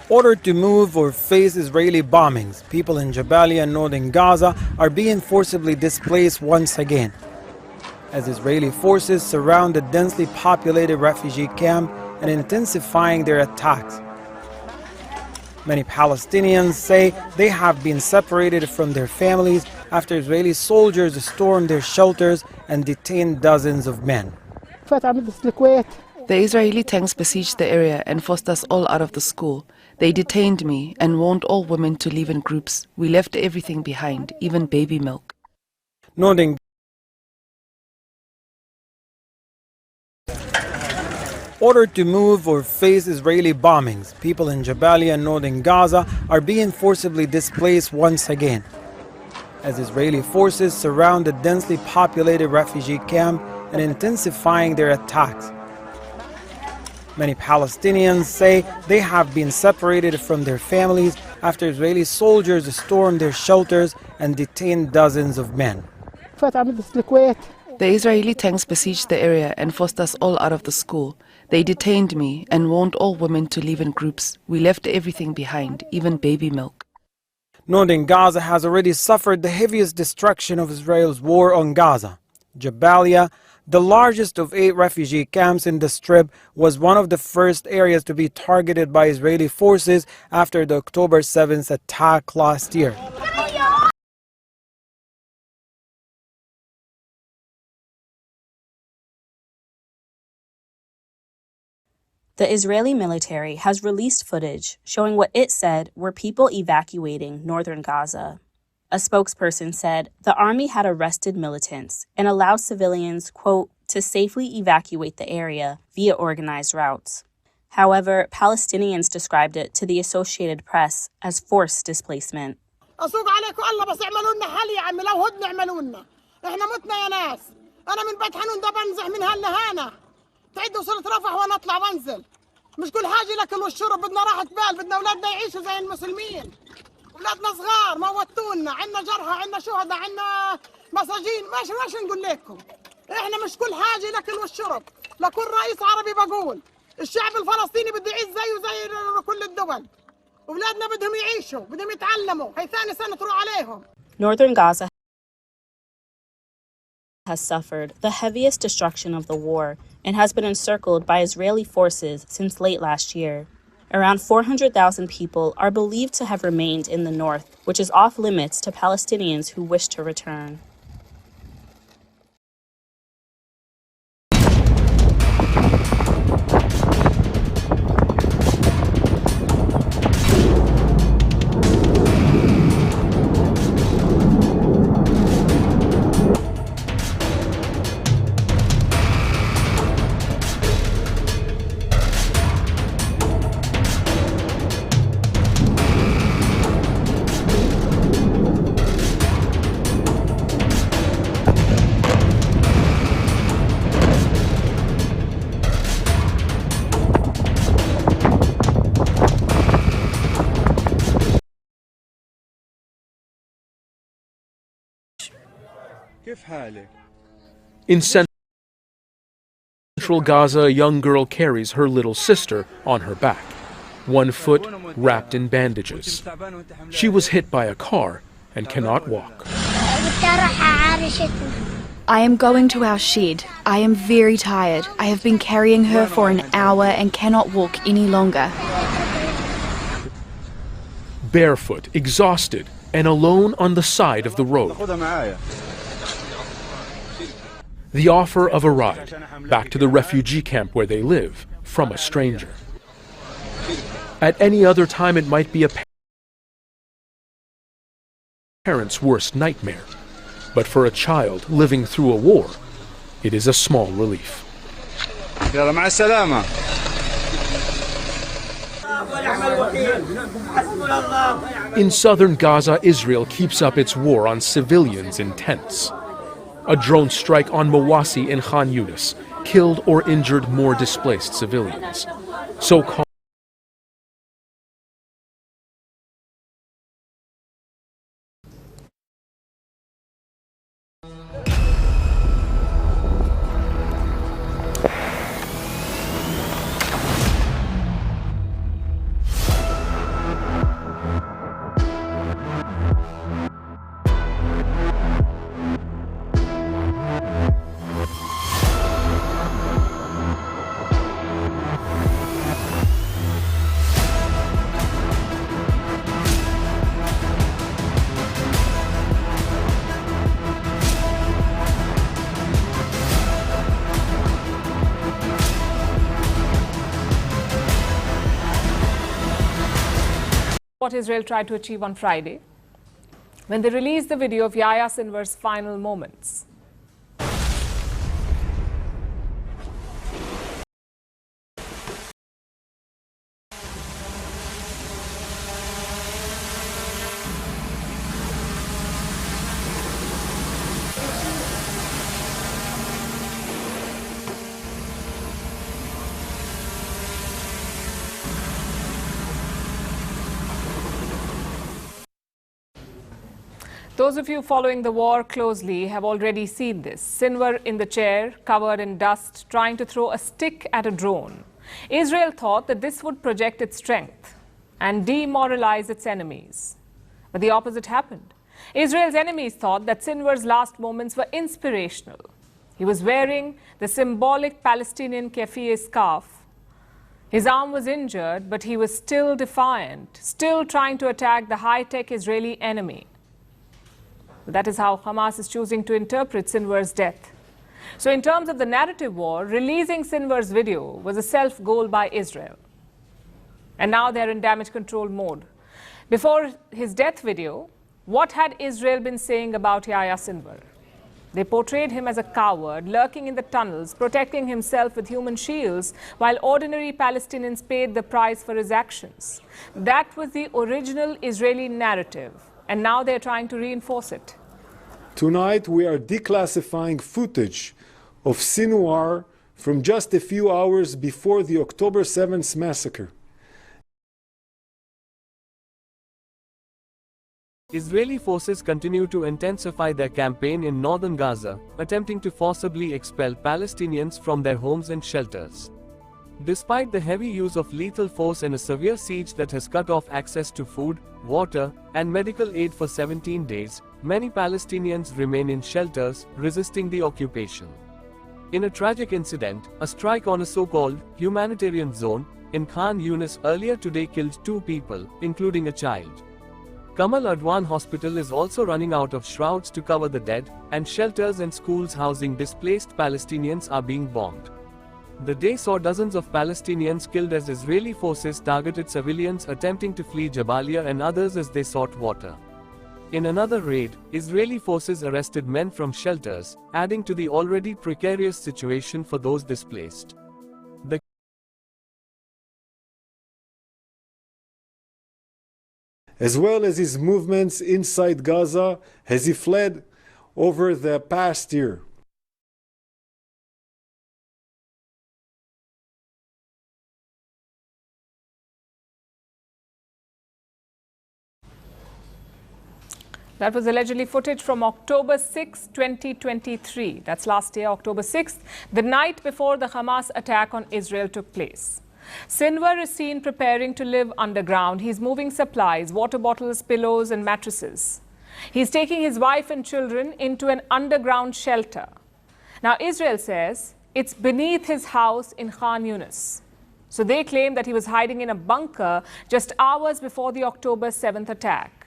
Ordered to move or face Israeli bombings, people in Jabalia and northern Gaza are being forcibly displaced once again, as Israeli forces surround the densely populated refugee camp and intensifying their attacks. Many Palestinians say they have been separated from their families after Israeli soldiers stormed their shelters and detained dozens of men. The Israeli tanks besieged the area and forced us all out of the school. They detained me and warned all women to leave in groups. We left everything behind, even baby milk. Northern Ordered to move or face Israeli bombings, people in Jabalia and northern Gaza are being forcibly displaced once again, as Israeli forces surround the densely populated refugee camp and intensifying their attacks. Many Palestinians say they have been separated from their families after Israeli soldiers stormed their shelters and detained dozens of men. The Israeli tanks besieged the area and forced us all out of the school. They detained me and warned all women to leave in groups. We left everything behind, even baby milk. Northern Gaza has already suffered the heaviest destruction of Israel's war on Gaza. Jabalia, the largest of 8 refugee camps in the Strip, was one of the first areas to be targeted by Israeli forces after the October 7th attack last year. The Israeli military has released footage showing what it said were people evacuating northern Gaza. A spokesperson said the army had arrested militants and allowed civilians, quote, to safely evacuate the area via organized routes. However, Palestinians described it to the Associated Press as forced displacement. تعيد وصلت رفح وانا اطلع وانزل مش كل حاجه الاكل والشرب بدنا راحه بال بدنا اولادنا يعيشوا زي المسلمين اولادنا صغار موتونا عندنا جرحى عندنا شهداء عندنا مساجين ماشي نقول لكم احنا مش كل حاجه الاكل والشرب لكل رئيس عربي بقول الشعب الفلسطيني بده يعيش زيه زي كل الدول اولادنا بدهم يعيشوا بدهم يتعلموا هي ثاني سنه تروح عليهم. Northern Gaza has suffered the heaviest destruction of the war and has been encircled by Israeli forces since late last year. Around 400,000 people are believed to have remained in the north, which is off limits to Palestinians who wish to return. In central Gaza, a young girl carries her little sister on her back, one foot wrapped in bandages. She was hit by a car and cannot walk. I am going to our shed. I am very tired. I have been carrying her for an hour and cannot walk any longer. Barefoot, exhausted, and alone on the side of the road. The offer of a ride back to the refugee camp where they live from a stranger. At any other time, it might be a parent's worst nightmare. But for a child living through a war, it is a small relief. In southern Gaza, Israel keeps up its war on civilians in tents. A drone strike on Mawasi in Khan Yunis killed or injured more displaced civilians. So-called what Israel tried to achieve on Friday when they released the video of Yahya Sinwar's final moments. Those of you following the war closely have already seen this. Sinwar in the chair, covered in dust, trying to throw a stick at a drone. Israel thought that this would project its strength and demoralize its enemies. But the opposite happened. Israel's enemies thought that Sinwar's last moments were inspirational. He was wearing the symbolic Palestinian keffiyeh scarf. His arm was injured, but he was still defiant, still trying to attack the high-tech Israeli enemy. That is how Hamas is choosing to interpret Sinwar's death. So in terms of the narrative war, releasing Sinwar's video was a self-goal by Israel. And now they're in damage control mode. Before his death video, what had Israel been saying about Yahya Sinwar? They portrayed him as a coward, lurking in the tunnels, protecting himself with human shields, while ordinary Palestinians paid the price for his actions. That was the original Israeli narrative. And now they're trying to reinforce it. Tonight we are declassifying footage of Sinwar from just a few hours before the October 7th massacre. Israeli forces continue to intensify their campaign in northern Gaza, attempting to forcibly expel Palestinians from their homes and shelters. Despite the heavy use of lethal force in a severe siege that has cut off access to food, water, and medical aid for 17 days, many Palestinians remain in shelters, resisting the occupation. In a tragic incident, a strike on a so-called humanitarian zone in Khan Yunis earlier today killed 2 people, including a child. Kamal Adwan Hospital is also running out of shrouds to cover the dead, and shelters and schools housing displaced Palestinians are being bombed. The day saw dozens of Palestinians killed as Israeli forces targeted civilians attempting to flee Jabalia and others as they sought water. In another raid, Israeli forces arrested men from shelters, adding to the already precarious situation for those displaced. As well as his movements inside Gaza as he fled over the past year. That was allegedly footage from October 6, 2023. That's last year, October 6th, the night before the Hamas attack on Israel took place. Sinwar is seen preparing to live underground. He's moving supplies, water bottles, pillows, and mattresses. He's taking his wife and children into an underground shelter. Now, Israel says it's beneath his house in Khan Yunis. So they claim that he was hiding in a bunker just hours before the October 7th attack.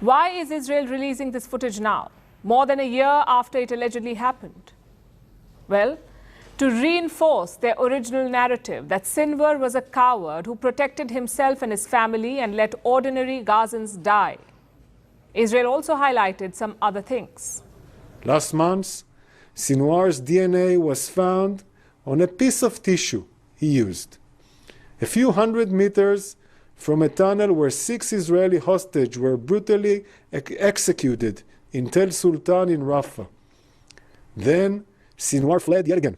Why is Israel releasing this footage now, more than a year after it allegedly happened? Well, to reinforce their original narrative that Sinwar was a coward who protected himself and his family and let ordinary Gazans die. Israel also highlighted some other things. Last month, Sinwar's DNA was found on a piece of tissue he used. A few hundred meters from a tunnel where 6 Israeli hostages were brutally executed in Tel Sultan in Rafah. Then Sinwar fled yet again.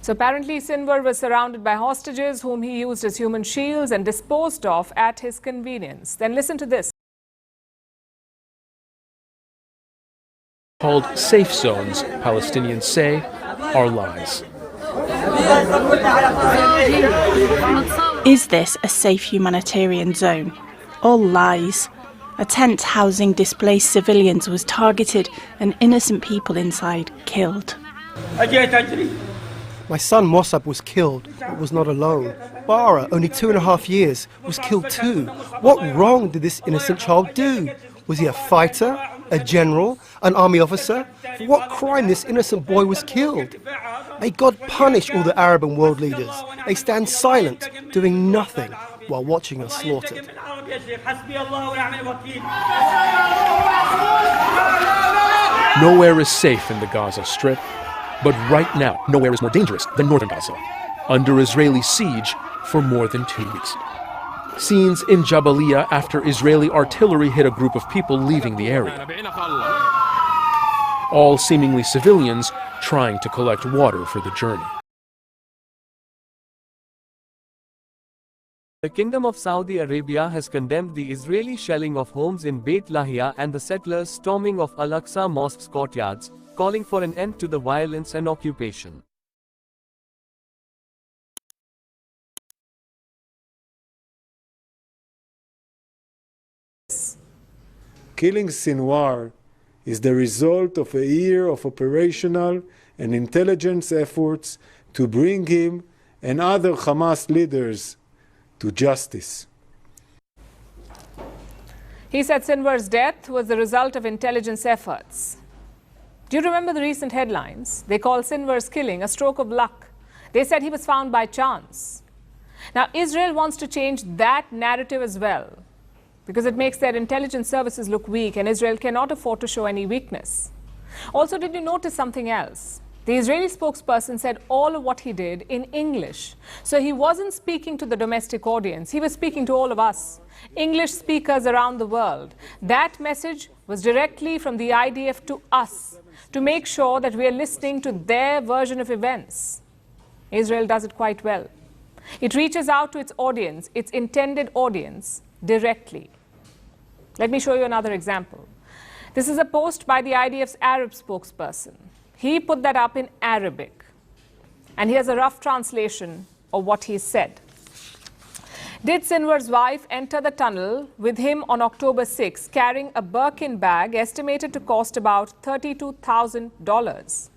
So apparently Sinwar was surrounded by hostages whom he used as human shields and disposed of at his convenience. Then listen to this. Called safe zones, Palestinians say, are lies. Is this a safe humanitarian zone? All lies. A tent housing displaced civilians was targeted and innocent people inside killed. My son Mossab was killed, but was not alone. Bara, only 2.5 years, was killed too. What wrong did this innocent child do? Was he a fighter, a general, an army officer? For what crime this innocent boy was killed? May God punish all the Arab and world leaders. They stand silent, doing nothing, while watching us slaughtered. Nowhere is safe in the Gaza Strip, but right now, nowhere is more dangerous than northern Gaza, under Israeli siege for more than 2 weeks. Scenes in Jabalia after Israeli artillery hit a group of people leaving the area. All seemingly civilians trying to collect water for the journey. The Kingdom of Saudi Arabia has condemned the Israeli shelling of homes in Beit Lahia and the settlers' storming of Al-Aqsa Mosque's courtyards, calling for an end to the violence and occupation. Killing Sinwar is the result of a year of operational and intelligence efforts to bring him and other Hamas leaders to justice. He said Sinwar's death was the result of intelligence efforts. Do you remember the recent headlines? They called Sinwar's killing a stroke of luck. They said he was found by chance. Now, Israel wants to change that narrative as well, because it makes their intelligence services look weak, and Israel cannot afford to show any weakness. Also, did you notice something else? The Israeli spokesperson said all of what he did in English. So he wasn't speaking to the domestic audience. He was speaking to all of us, English speakers around the world. That message was directly from the IDF to us, to make sure that we are listening to their version of events. Israel does it quite well. It reaches out to its audience, its intended audience, directly. Let me show you another example. This is a post by the IDF's Arab spokesperson. He put that up in Arabic. And here's a rough translation of what he said. Did Sinwar's wife enter the tunnel with him on October 6, carrying a Birkin bag estimated to cost about $32,000?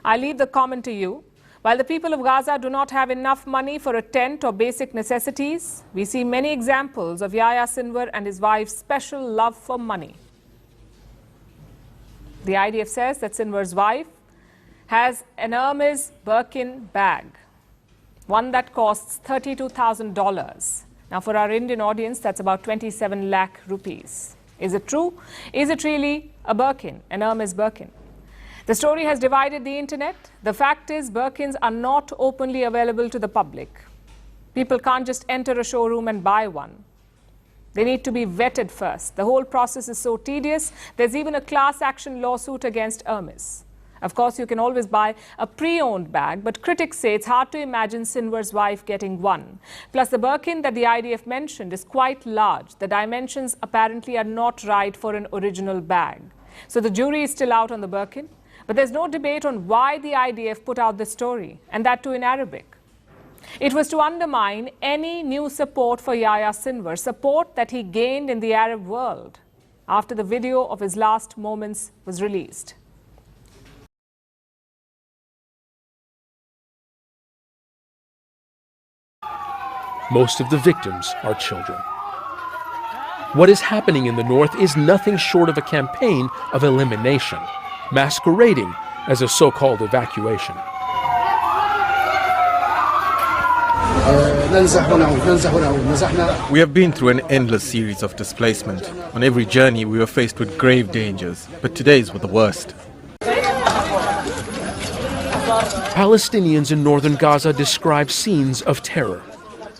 I leave the comment to you. While the people of Gaza do not have enough money for a tent or basic necessities, we see many examples of Yahya Sinwar and his wife's special love for money. The IDF says that Sinwar's wife has an Hermes Birkin bag, one that costs $32,000. Now, for our Indian audience, that's about 27 lakh rupees. Is it true? Is it really a Birkin, an Hermes Birkin? The story has divided the internet. The fact is, Birkins are not openly available to the public. People can't just enter a showroom and buy one. They need to be vetted first. The whole process is so tedious. There's even a class action lawsuit against Hermes. Of course, you can always buy a pre-owned bag, but critics say it's hard to imagine Sinwar's wife getting one. Plus, the Birkin that the IDF mentioned is quite large. The dimensions apparently are not right for an original bag. So the jury is still out on the Birkin. But there's no debate on why the IDF put out this story, and that too in Arabic. It was to undermine any new support for Yahya Sinwar, support that he gained in the Arab world after the video of his last moments was released. Most of the victims are children. What is happening in the north is nothing short of a campaign of elimination, masquerading as a so-called evacuation. We have been through an endless series of displacement. On every journey we were faced with grave dangers, but today's were the worst. Palestinians in northern Gaza describe scenes of terror.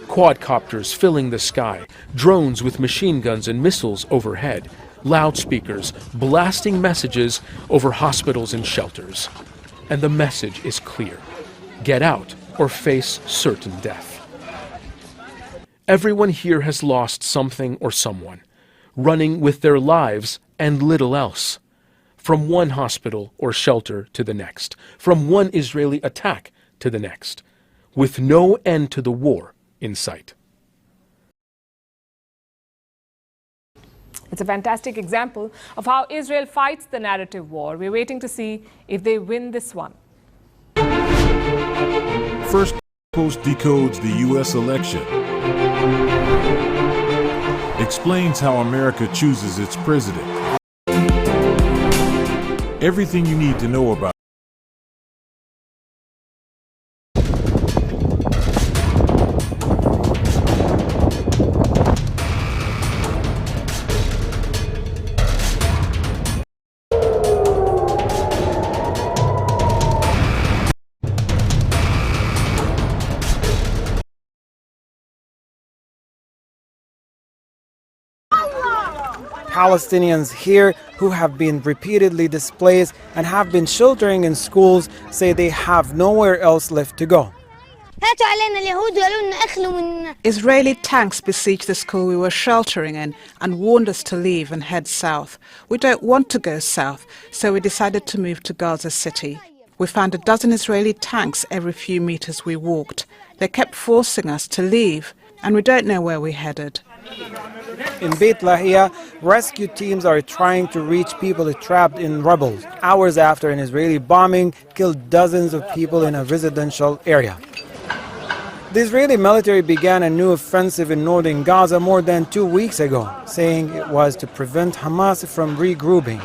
Quadcopters filling the sky, drones with machine guns and missiles overhead, loudspeakers blasting messages over hospitals and shelters. And the message is clear: get out or face certain death. Everyone here has lost something or someone, running with their lives and little else. From one hospital or shelter to the next, from one Israeli attack to the next, with no end to the war in sight. It's a fantastic example of how Israel fights the narrative war. We're waiting to see if they win this one. First Post decodes the U.S. election. Explains how America chooses its president. Everything you need to know about Palestinians here who have been repeatedly displaced and have been sheltering in schools say they have nowhere else left to go. Israeli tanks besieged the school we were sheltering in and warned us to leave and head south. We don't want to go south, so we decided to move to Gaza City. We found a dozen Israeli tanks every few meters we walked. They kept forcing us to leave, and we don't know where we headed. In Beit Lahia, rescue teams are trying to reach people trapped in rubble, hours after an Israeli bombing killed dozens of people in a residential area. The Israeli military began a new offensive in northern Gaza more than 2 weeks ago, saying it was to prevent Hamas from regrouping.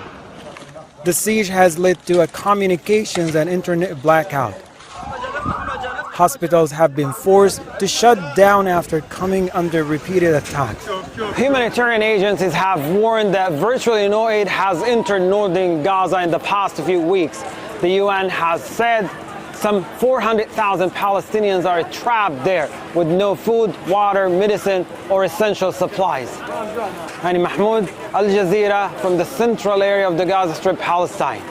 The siege has led to a communications and internet blackout. Hospitals have been forced to shut down after coming under repeated attacks. Humanitarian agencies have warned that virtually no aid has entered northern Gaza in the past few weeks. The UN has said some 400,000 Palestinians are trapped there with no food, water, medicine, or essential supplies. Hani Mahmoud, Al Jazeera, from the central area of the Gaza Strip, Palestine.